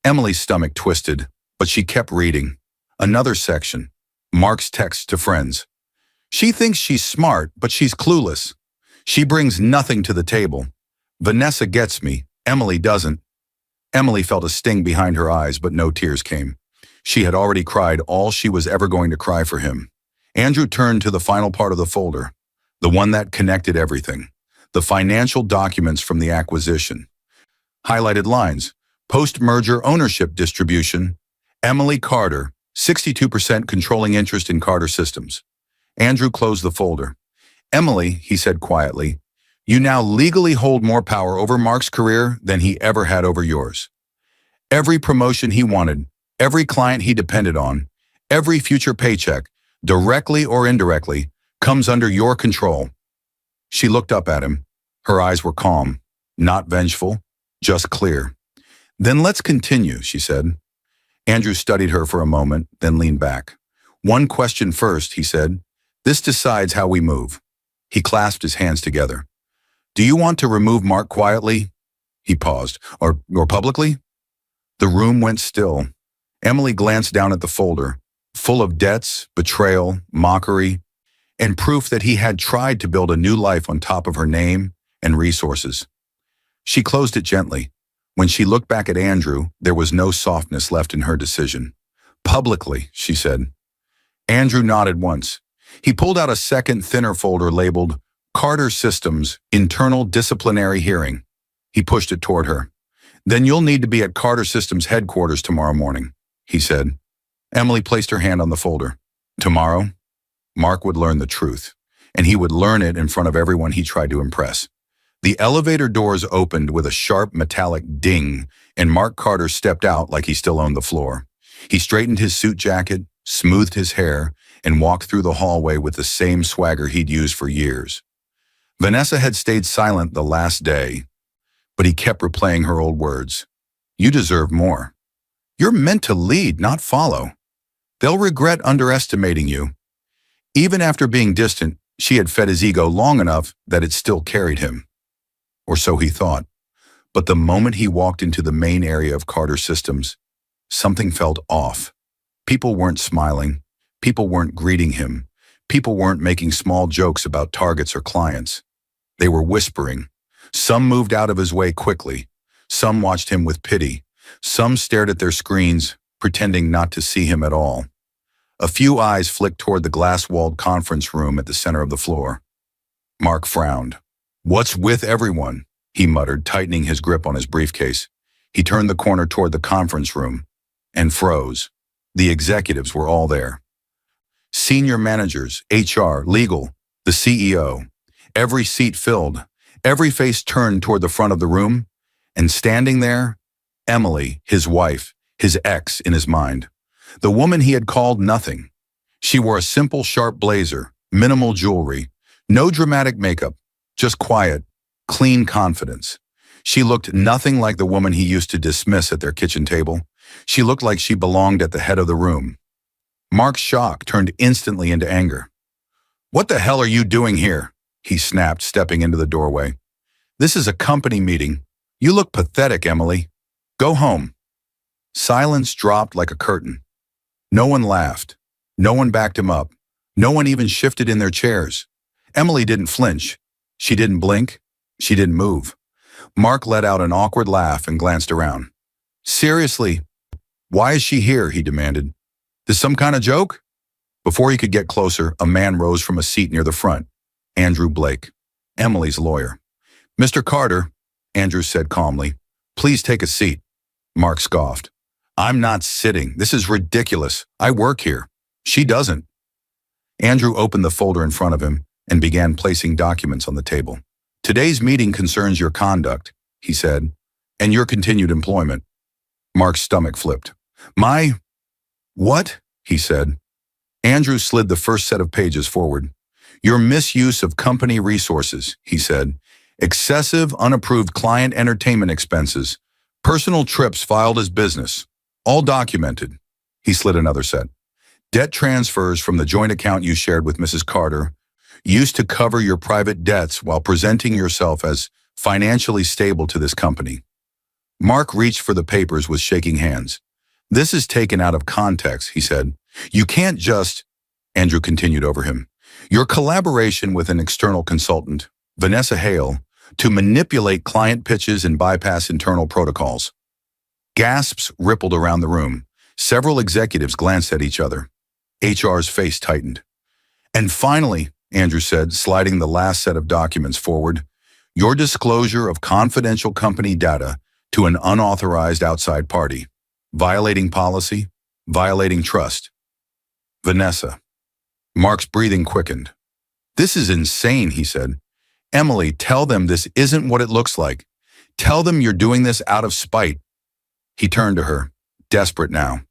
Emily's stomach twisted, but she kept reading. Another section, Mark's text to friends. She thinks she's smart, but she's clueless. She brings nothing to the table. Vanessa gets me, Emily doesn't. Emily felt a sting behind her eyes, but no tears came. She had already cried all she was ever going to cry for him. Andrew turned to the final part of the folder, the one that connected everything, the financial documents from the acquisition. Highlighted lines, Post-merger ownership distribution. Emily Carter, 62% controlling interest in Carter Systems. Andrew closed the folder. Emily, he said quietly, you now legally hold more power over Mark's career than he ever had over yours. Every promotion he wanted, every client he depended on, every future paycheck, directly or indirectly, comes under your control. She looked up at him. Her eyes were calm, not vengeful, just clear. Then let's continue, she said. Andrew studied her for a moment, then leaned back. One question first, he said. This decides how we move. He clasped his hands together. Do you want to remove Mark quietly? He paused. Or publicly? The room went still. Emily glanced down at the folder, full of debts, betrayal, mockery, and proof that he had tried to build a new life on top of her name and resources. She closed it gently. When she looked back at Andrew, there was no softness left in her decision. Publicly, she said. Andrew nodded once. He pulled out a second, thinner folder labeled Carter Systems Internal Disciplinary Hearing. He pushed it toward her. Then you'll need to be at Carter Systems headquarters tomorrow morning, he said. Emily placed her hand on the folder. Tomorrow, Mark would learn the truth, and he would learn it in front of everyone he tried to impress. The elevator doors opened with a sharp metallic ding, and Mark Carter stepped out like he still owned the floor. He straightened his suit jacket, smoothed his hair, and walked through the hallway with the same swagger he'd used for years. Vanessa had stayed silent the last day, but he kept replaying her old words. You deserve more. You're meant to lead, not follow. They'll regret underestimating you. Even after being distant, she had fed his ego long enough that it still carried him. Or so he thought. But the moment he walked into the main area of Carter Systems, something felt off. People weren't smiling. People weren't greeting him. People weren't making small jokes about targets or clients. They were whispering. Some moved out of his way quickly. Some watched him with pity. Some stared at their screens, pretending not to see him at all. A few eyes flicked toward the glass-walled conference room at the center of the floor. Mark frowned. What's with everyone? He muttered, tightening his grip on his briefcase. He turned the corner toward the conference room and froze. The executives were all there. Senior managers, HR, legal, the CEO. Every seat filled, every face turned toward the front of the room, and standing there, Emily, his wife, his ex in his mind. The woman he had called nothing. She wore a simple, sharp blazer, minimal jewelry, no dramatic makeup, just quiet, clean confidence. She looked nothing like the woman he used to dismiss at their kitchen table. She looked like she belonged at the head of the room. Mark's shock turned instantly into anger. What the hell are you doing here? He snapped, stepping into the doorway. This is a company meeting. You look pathetic, Emily. Go home. Silence dropped like a curtain. No one laughed. No one backed him up. No one even shifted in their chairs. Emily didn't flinch. She didn't blink. She didn't move. Mark let out an awkward laugh and glanced around. Seriously, why is she here? He demanded. This some kind of joke? Before he could get closer, a man rose from a seat near the front. Andrew Blake, Emily's lawyer. Mr. Carter, Andrew said calmly, please take a seat. Mark scoffed. I'm not sitting. This is ridiculous. I work here. She doesn't. Andrew opened the folder in front of him and began placing documents on the table. Today's meeting concerns your conduct, he said, and your continued employment. Mark's stomach flipped. What? He said. Andrew slid the first set of pages forward. Your misuse of company resources, he said. Excessive, unapproved client entertainment expenses. Personal trips filed as business. All documented. He slid another set. Debt transfers from the joint account you shared with Mrs. Carter, used to cover your private debts while presenting yourself as financially stable to this company. Mark reached for the papers with shaking hands. This is taken out of context, he said. You can't just, Andrew continued over him. Your collaboration with an external consultant, Vanessa Hale, to manipulate client pitches and bypass internal protocols. Gasps rippled around the room. Several executives glanced at each other. HR's face tightened. And finally, Andrew said, sliding the last set of documents forward, your disclosure of confidential company data to an unauthorized outside party, violating policy, violating trust. Vanessa. Mark's breathing quickened. This is insane, he said. Emily, tell them this isn't what it looks like. Tell them you're doing this out of spite. He turned to her, desperate now.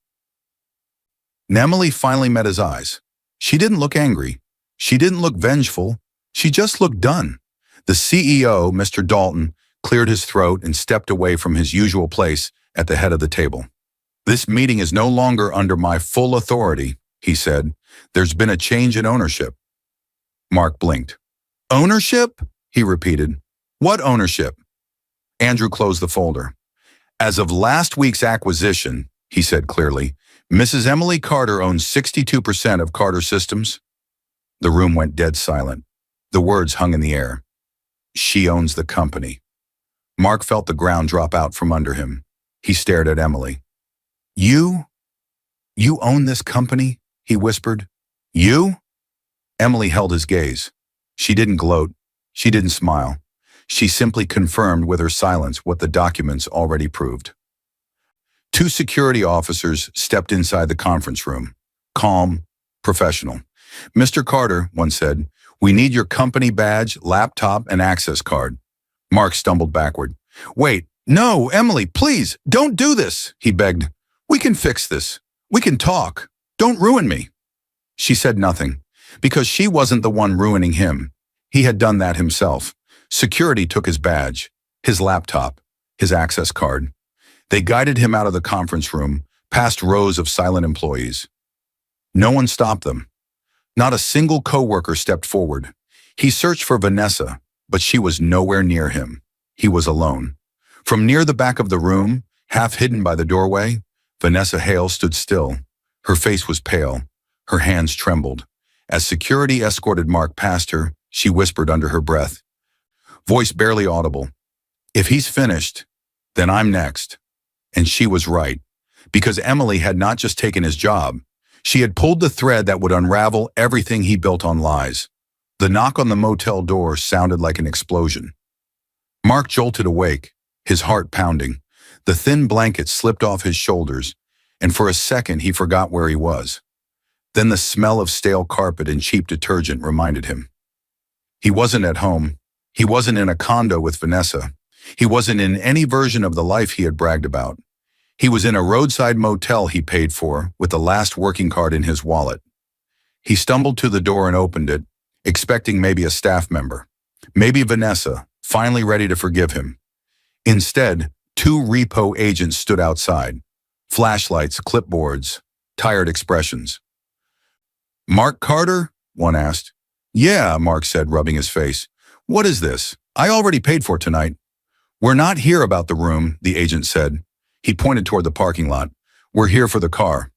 Emily finally met his eyes. She didn't look angry. She didn't look vengeful. She just looked done. The CEO, Mr. Dalton, cleared his throat and stepped away from his usual place at the head of the table. This meeting is no longer under my full authority, he said. There's been a change in ownership. Mark blinked. Ownership? He repeated. What ownership? Andrew closed the folder. As of last week's acquisition, he said clearly, Mrs. Emily Carter owns 62% of Carter Systems. The room went dead silent. The words hung in the air. She owns the company. Mark felt the ground drop out from under him. He stared at Emily. You own this company? He whispered. You? Emily held his gaze. She didn't gloat. She didn't smile. She simply confirmed with her silence what the documents already proved. Two security officers stepped inside the conference room. Calm, professional. Mr. Carter, one said, we need your company badge, laptop, and access card. Mark stumbled backward. Wait, no, Emily, please, don't do this, he begged. We can fix this. We can talk. Don't ruin me. She said nothing, because she wasn't the one ruining him. He had done that himself. Security took his badge, his laptop, his access card. They guided him out of the conference room, past rows of silent employees. No one stopped them. Not a single coworker stepped forward. He searched for Vanessa, but she was nowhere near him. He was alone. From near the back of the room, half hidden by the doorway, Vanessa Hale stood still. Her face was pale. Her hands trembled. As security escorted Mark past her, she whispered under her breath, voice barely audible, if he's finished, then I'm next. And she was right, because Emily had not just taken his job. She had pulled the thread that would unravel everything he built on lies. The knock on the motel door sounded like an explosion. Mark jolted awake, his heart pounding. The thin blanket slipped off his shoulders, and for a second he forgot where he was. Then the smell of stale carpet and cheap detergent reminded him. He wasn't at home. He wasn't in a condo with Vanessa. He wasn't in any version of the life he had bragged about. He was in a roadside motel he paid for, with the last working card in his wallet. He stumbled to the door and opened it, expecting maybe a staff member, maybe Vanessa, finally ready to forgive him. Instead, two repo agents stood outside, flashlights, clipboards, tired expressions. Mark Carter? One asked. Yeah, Mark said, rubbing his face. What is this? I already paid for tonight. We're not here about the room, the agent said. He pointed toward the parking lot. We're here for the car.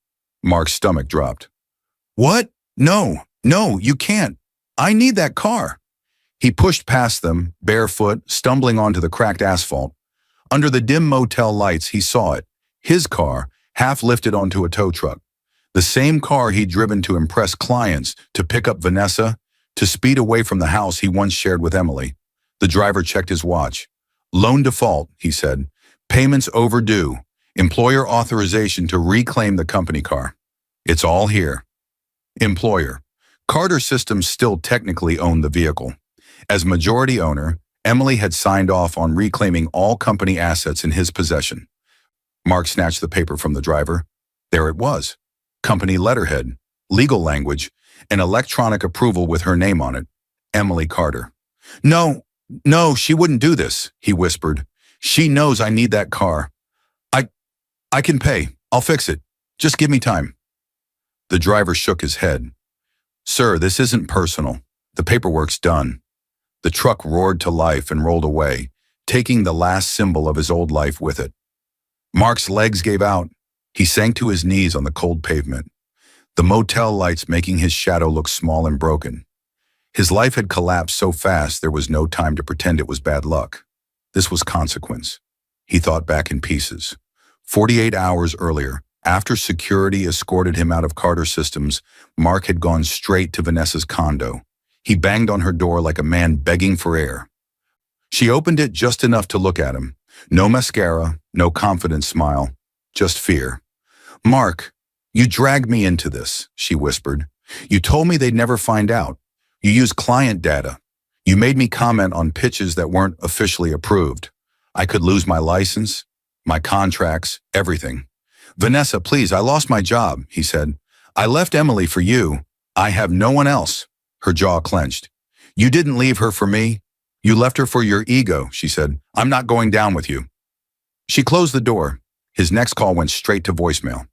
Mark's stomach dropped. What? No, you can't. I need that car. He pushed past them, barefoot, stumbling onto the cracked asphalt. Under the dim motel lights, he saw it. His car, half lifted onto a tow truck. The same car he'd driven to impress clients, to pick up Vanessa, to speed away from the house he once shared with Emily. The driver checked his watch. Loan default, he said. Payments overdue. Employer authorization to reclaim the company car. It's all here. Employer. Carter Systems still technically owned the vehicle. As majority owner, Emily had signed off on reclaiming all company assets in his possession. Mark snatched the paper from the driver. There it was. Company letterhead, legal language, and electronic approval with her name on it. Emily Carter. No, she wouldn't do this, he whispered. She knows I need that car. I can pay. I'll fix it. Just give me time. The driver shook his head. Sir, this isn't personal. The paperwork's done. The truck roared to life and rolled away, taking the last symbol of his old life with it. Mark's legs gave out. He sank to his knees on the cold pavement, the motel lights making his shadow look small and broken. His life had collapsed so fast there was no time to pretend it was bad luck. This was consequence. He thought back in pieces. 48 hours earlier, after security escorted him out of Carter Systems, Mark had gone straight to Vanessa's condo. He banged on her door like a man begging for air. She opened it just enough to look at him, No mascara, no confident smile, just fear. "Mark, you dragged me into this," she whispered. "You told me they'd never find out. You used client data. You made me comment on pitches that weren't officially approved. I could lose my license, my contracts, everything." "Vanessa, please, I lost my job," he said. "I left Emily for you. I have no one else." Her jaw clenched. "You didn't leave her for me. You left her for your ego," she said. "I'm not going down with you." She closed the door. His next call went straight to voicemail.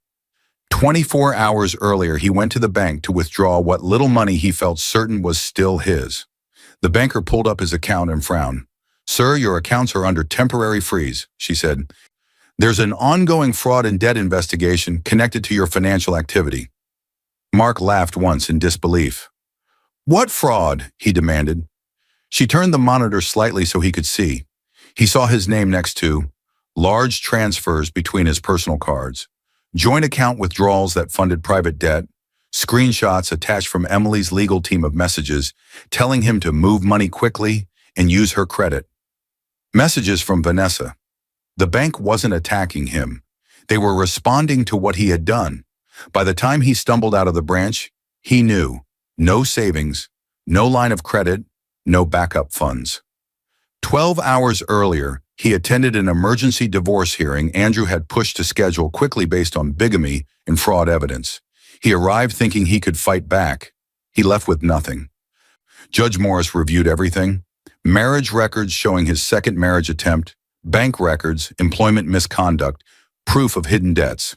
24 hours earlier, he went to the bank to withdraw what little money he felt certain was still his. The banker pulled up his account and frowned. "Sir, your accounts are under temporary freeze," she said. "There's an ongoing fraud and debt investigation connected to your financial activity." Mark laughed once in disbelief. "What fraud?" he demanded. She turned the monitor slightly so he could see. He saw his name next to large transfers between his personal cards, joint account withdrawals that funded private debt, screenshots attached from Emily's legal team of messages telling him to move money quickly and use her credit. Messages from Vanessa. The bank wasn't attacking him. They were responding to what he had done. By the time he stumbled out of the branch, he knew no savings, no line of credit, no backup funds. 12 hours earlier, he attended an emergency divorce hearing Andrew had pushed to schedule quickly based on bigamy and fraud evidence. He arrived thinking he could fight back. He left with nothing. Judge Morris reviewed everything: marriage records showing his second marriage attempt, bank records, employment misconduct, proof of hidden debts.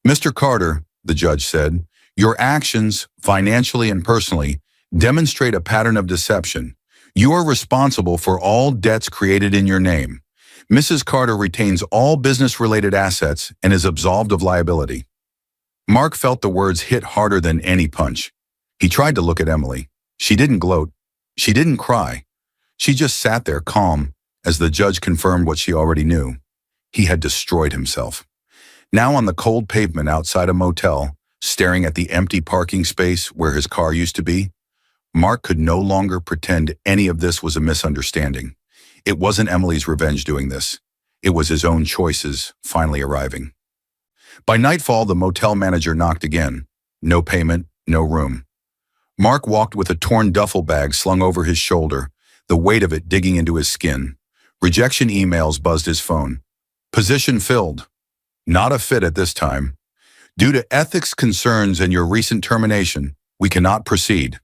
"Mr. Carter," the judge said, "your actions, financially and personally, demonstrate a pattern of deception. You are responsible for all debts created in your name. Mrs. Carter retains all business-related assets and is absolved of liability." Mark felt the words hit harder than any punch. He tried to look at Emily. She didn't gloat. She didn't cry. She just sat there calm as the judge confirmed what she already knew. He had destroyed himself. Now on the cold pavement outside a motel, staring at the empty parking space where his car used to be, Mark could no longer pretend any of this was a misunderstanding. It wasn't Emily's revenge doing this. It was his own choices finally arriving. By nightfall, the motel manager knocked again. No payment, no room. Mark walked with a torn duffel bag slung over his shoulder, the weight of it digging into his skin. Rejection emails buzzed his phone. "Position filled. Not a fit at this time. Due to ethics concerns and your recent termination, we cannot proceed."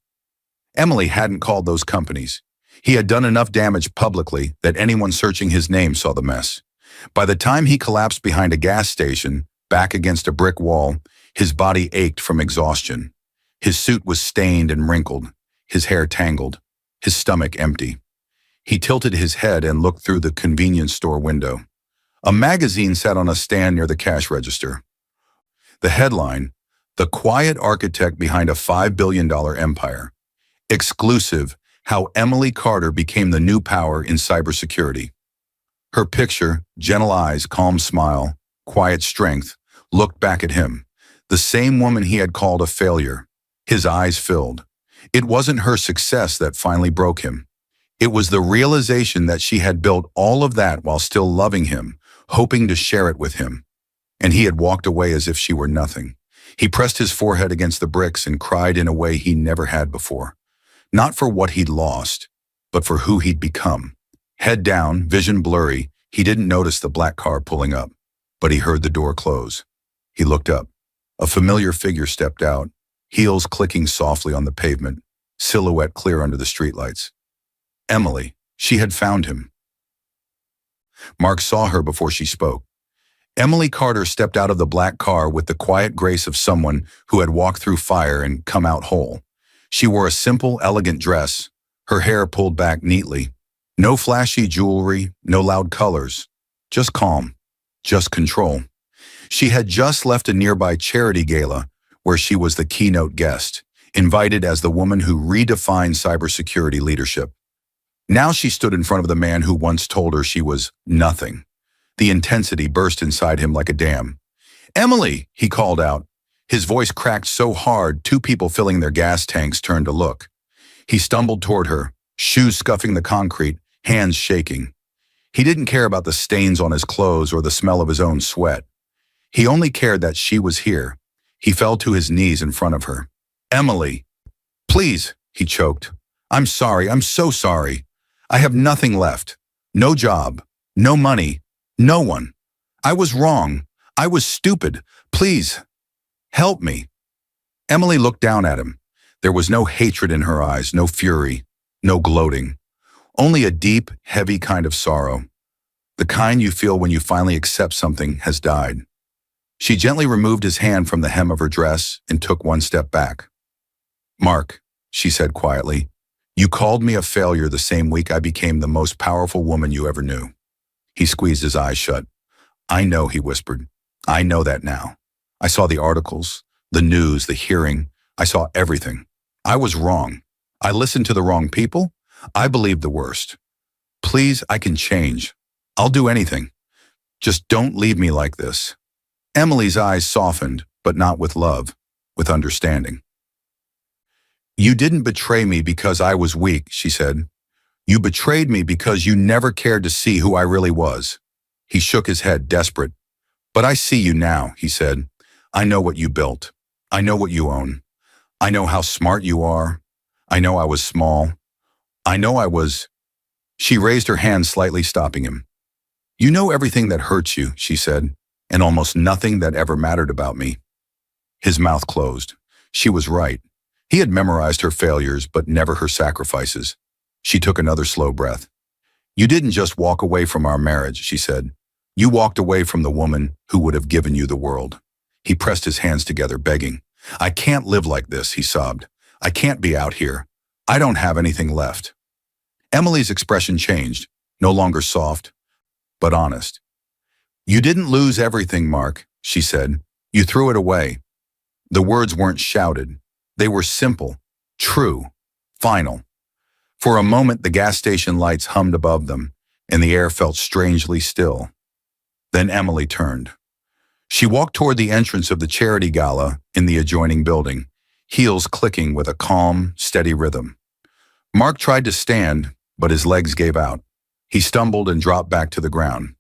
Emily hadn't called those companies. He had done enough damage publicly that anyone searching his name saw the mess. By the time he collapsed behind a gas station, back against a brick wall, his body ached from exhaustion. His suit was stained and wrinkled, his hair tangled, his stomach empty. He tilted his head and looked through the convenience store window. A magazine sat on a stand near the cash register. The headline, "The Quiet Architect Behind a $5 billion Empire. Exclusive, How Emily Carter Became the New Power in Cybersecurity." Her picture, gentle eyes, calm smile, quiet strength, looked back at him. The same woman he had called a failure. His eyes filled. It wasn't her success that finally broke him. It was the realization that she had built all of that while still loving him, hoping to share it with him. And he had walked away as if she were nothing. He pressed his forehead against the bricks and cried in a way he never had before. Not for what he'd lost, but for who he'd become. Head down, vision blurry, he didn't notice the black car pulling up, but he heard the door close. He looked up. A familiar figure stepped out, heels clicking softly on the pavement, silhouette clear under the streetlights. Emily. She had found him. Mark saw her before she spoke. Emily Carter stepped out of the black car with the quiet grace of someone who had walked through fire and come out whole. She wore a simple, elegant dress, her hair pulled back neatly. No flashy jewelry, no loud colors. Just calm, just control. She had just left a nearby charity gala where she was the keynote guest, invited as the woman who redefined cybersecurity leadership. Now she stood in front of the man who once told her she was nothing. The intensity burst inside him like a dam. "Emily," he called out. His voice cracked so hard, two people filling their gas tanks turned to look. He stumbled toward her, shoes scuffing the concrete, hands shaking. He didn't care about the stains on his clothes or the smell of his own sweat. He only cared that she was here. He fell to his knees in front of her. "Emily, please," he choked. "I'm sorry, I'm so sorry. I have nothing left. No job, no money, no one. I was wrong. I was stupid. Please, help me." Emily looked down at him. There was no hatred in her eyes, no fury, no gloating. Only a deep, heavy kind of sorrow. The kind you feel when you finally accept something has died. She gently removed his hand from the hem of her dress and took one step back. "Mark," she said quietly, "you called me a failure the same week I became the most powerful woman you ever knew." He squeezed his eyes shut. "I know," he whispered. "I know that now. I saw the articles, the news, the hearing. I saw everything. I was wrong. I listened to the wrong people. I believed the worst. Please, I can change. I'll do anything. Just don't leave me like this." Emily's eyes softened, but not with love, with understanding. "You didn't betray me because I was weak," she said. "You betrayed me because you never cared to see who I really was." He shook his head, desperate. "But I see you now," he said. "I know what you built. I know what you own. I know how smart you are. I know I was small. I know I was—" She raised her hand slightly, stopping him. "You know everything that hurts you," she said, "and almost nothing that ever mattered about me." His mouth closed. She was right. He had memorized her failures, but never her sacrifices. She took another slow breath. "You didn't just walk away from our marriage," she said. "You walked away from the woman who would have given you the world." He pressed his hands together, begging. "I can't live like this," he sobbed. "I can't be out here. I don't have anything left." Emily's expression changed, no longer soft, but honest. "You didn't lose everything, Mark," she said. "You threw it away." The words weren't shouted. They were simple, true, final. For a moment, the gas station lights hummed above them, and the air felt strangely still. Then Emily turned. She walked toward the entrance of the charity gala in the adjoining building, heels clicking with a calm, steady rhythm. Mark tried to stand, but his legs gave out. He stumbled and dropped back to the ground.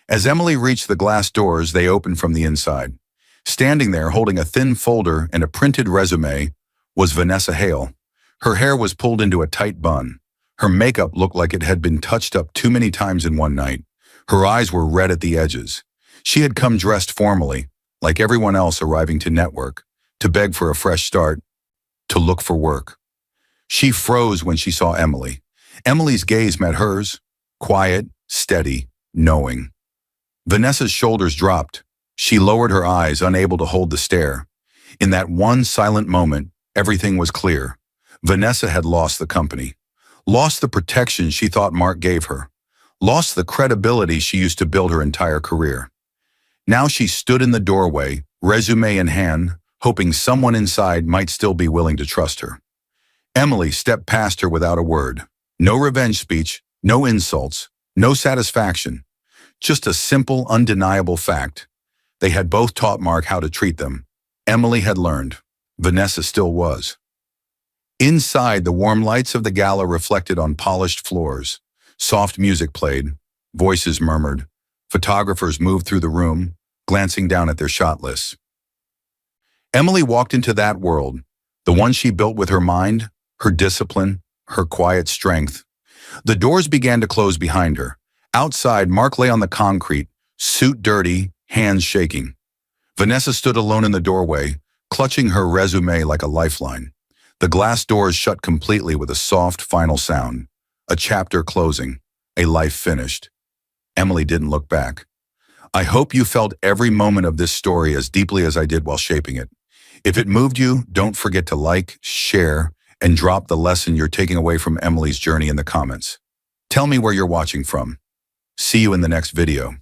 As Emily reached the glass doors, they opened from the inside. Standing there, holding a thin folder and a printed resume, was Vanessa Hale. Her hair was pulled into a tight bun. Her makeup looked like it had been touched up too many times in one night. Her eyes were red at the edges. She had come dressed formally, like everyone else arriving to network, to beg for a fresh start, to look for work. She froze when she saw Emily. Emily's gaze met hers, quiet, steady, knowing. Vanessa's shoulders dropped. She lowered her eyes, unable to hold the stare. In that one silent moment, everything was clear. Vanessa had lost the company, lost the protection she thought Mark gave her, lost the credibility she used to build her entire career. Now she stood in the doorway, resume in hand, hoping someone inside might still be willing to trust her. Emily stepped past her without a word. No revenge speech, no insults, no satisfaction. Just a simple, undeniable fact. They had both taught Mark how to treat them. Emily had learned. Vanessa still was. Inside, the warm lights of the gala reflected on polished floors. Soft music played. Voices murmured. Photographers moved through the room, glancing down at their shot lists. Emily walked into that world, the one she built with her mind, her discipline, her quiet strength. The doors began to close behind her. Outside, Mark lay on the concrete, suit dirty, hands shaking. Vanessa stood alone in the doorway, clutching her resume like a lifeline. The glass doors shut completely with a soft, final sound. A chapter closing, a life finished. Emily didn't look back. I hope you felt every moment of this story as deeply as I did while shaping it. If it moved you, don't forget to like, share, and drop the lesson you're taking away from Emily's journey in the comments. Tell me where you're watching from. See you in the next video.